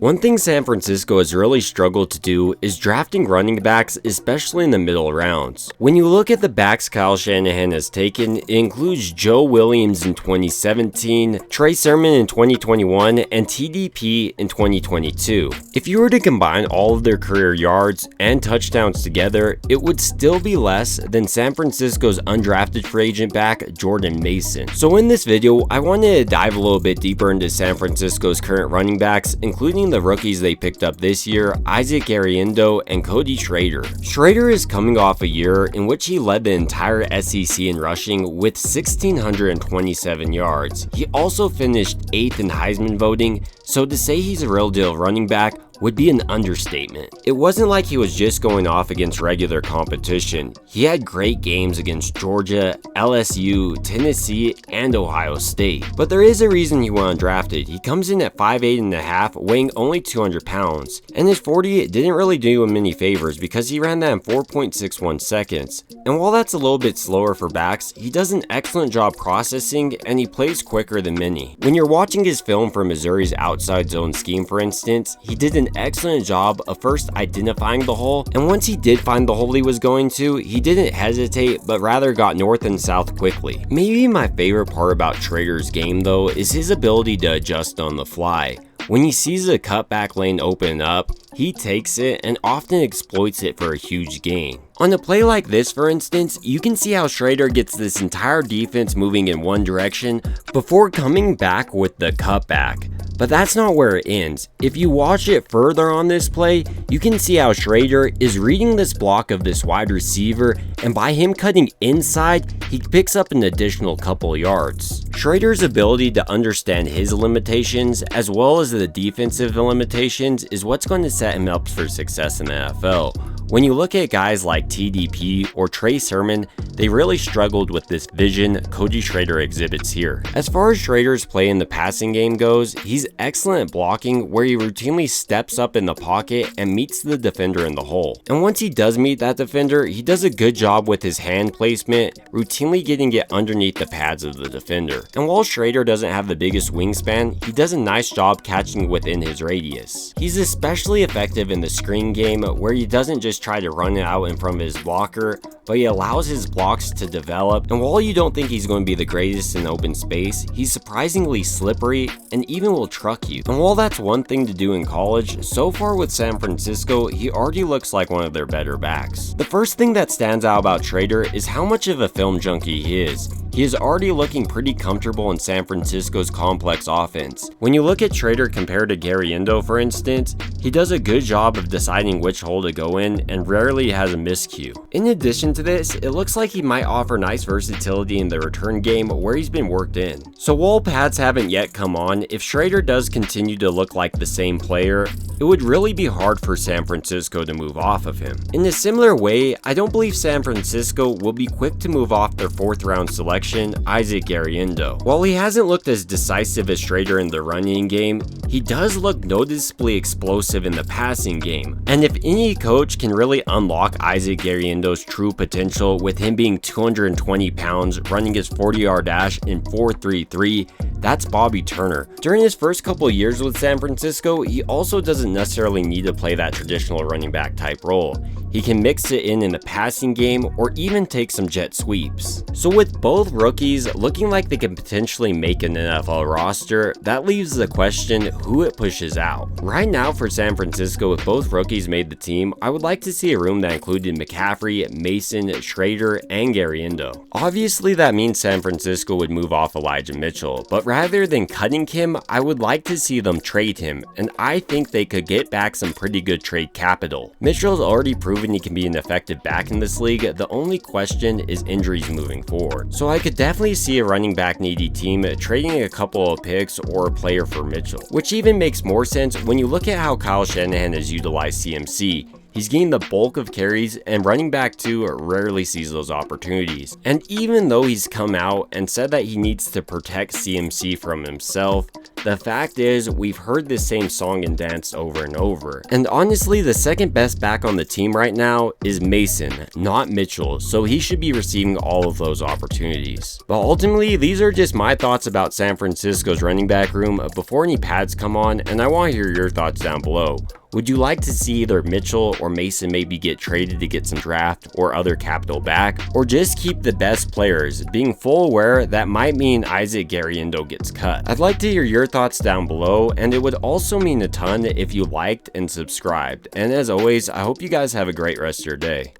One thing San Francisco has really struggled to do is drafting running backs, especially in the middle rounds. When you look at the backs Kyle Shanahan has taken, it includes Joe Williams in 2017, Trey Sermon in 2021, and TDP in 2022. If you were to combine all of their career yards and touchdowns together, it would still be less than San Francisco's undrafted free agent back Jordan Mason. So in this video, I wanted to dive a little bit deeper into San Francisco's current running backs, including the rookies they picked up this year, Isaac Guerendo and Cody Schrader. Schrader is coming off a year in which he led the entire SEC in rushing with 1,627 yards. He also finished 8th in Heisman voting, so to say he's a real deal running back would be an understatement. It wasn't like he was just going off against regular competition. He had great games against Georgia, LSU, Tennessee, and Ohio State. But there is a reason he went undrafted. He comes in at 5'8.5", weighing only 200 pounds. And his 40 didn't really do him any favors because he ran that in 4.61 seconds. And while that's a little bit slower for backs, he does an excellent job processing and he plays quicker than many. When you're watching his film for Missouri's outside zone scheme, for instance, he did an excellent job of first identifying the hole, and once he did find the hole he was going to, he didn't hesitate but rather got north and south quickly. Maybe my favorite part about Schrader's game though is his ability to adjust on the fly. When he sees a cutback lane open up, he takes it and often exploits it for a huge gain. On a play like this, for instance, you can see how Schrader gets this entire defense moving in one direction before coming back with the cutback. But that's not where it ends. If you watch it further on this play, you can see how Schrader is reading this block of this wide receiver, and by him cutting inside, he picks up an additional couple yards. Schrader's ability to understand his limitations as well as the defensive limitations is what's going to set him up for success in the NFL. When you look at guys like TDP or Trey Sermon, they really struggled with this vision Cody Schrader exhibits here. As far as Schrader's play in the passing game goes, he's excellent at blocking where he routinely steps up in the pocket and meets the defender in the hole. And once he does meet that defender, he does a good job with his hand placement, routinely getting it underneath the pads of the defender. And while Schrader doesn't have the biggest wingspan, he does a nice job catching within his radius. He's especially effective in the screen game where he doesn't just try to run it out in front of his blocker, but he allows his blocks to develop, and while you don't think he's going to be the greatest in open space, he's surprisingly slippery and even will truck you. And while that's one thing to do in college, so far with San Francisco, he already looks like one of their better backs. The first thing that stands out about Schrader is how much of a film junkie he is. He is already looking pretty comfortable in San Francisco's complex offense. When you look at Schrader compared to Guerendo, for instance, he does a good job of deciding which hole to go in and rarely has a miscue. In addition to this, it looks like he might offer nice versatility in the return game where he's been worked in. So while pads haven't yet come on, if Schrader does continue to look like the same player, it would really be hard for San Francisco to move off of him. In a similar way, I don't believe San Francisco will be quick to move off their 4th round selection, Isaac Guerendo. While he hasn't looked as decisive as Schrader in the running game, he does look noticeably explosive in the passing game. And if any coach can really unlock Isaac Guerendo's true potential with him being 220 pounds, running his 40-yard dash in 4.33, that's Bobby Turner. During his first couple years with San Francisco, he also doesn't necessarily need to play that traditional running back type role. He can mix it in the passing game or even take some jet sweeps. So with both rookies looking like they can potentially make an NFL roster, that leaves the question who it pushes out. Right now for San Francisco, with both rookies made the team, I would like to see a room that included McCaffrey, Mason, Schrader, and Guerendo. Obviously that means San Francisco would move off Elijah Mitchell, but rather than cutting him, I would like to see them trade him, and I think they could get back some pretty good trade capital. Mitchell's already proven he can be an effective back in this league, the only question is injuries moving forward. So I could definitely see a running back needy team trading a couple of picks or a player for Mitchell, which even makes more sense when you look at how Kyle Shanahan has utilized CMC. He's gained the bulk of carries, and running back 2 rarely sees those opportunities. And even though he's come out and said that he needs to protect CMC from himself, The fact is, we've heard this same song and dance over and over. And honestly, the second best back on the team right now is Mason, not Mitchell, so he should be receiving all of those opportunities. But ultimately, these are just my thoughts about San Francisco's running back room before any pads come on, and I want to hear your thoughts down below. Would you like to see either Mitchell or Mason maybe get traded to get some draft or other capital back, or just keep the best players, being full aware that might mean Isaac Guerendo gets cut? I'd like to hear your thoughts down below, and it would also mean a ton if you liked and subscribed. And as always, I hope you guys have a great rest of your day.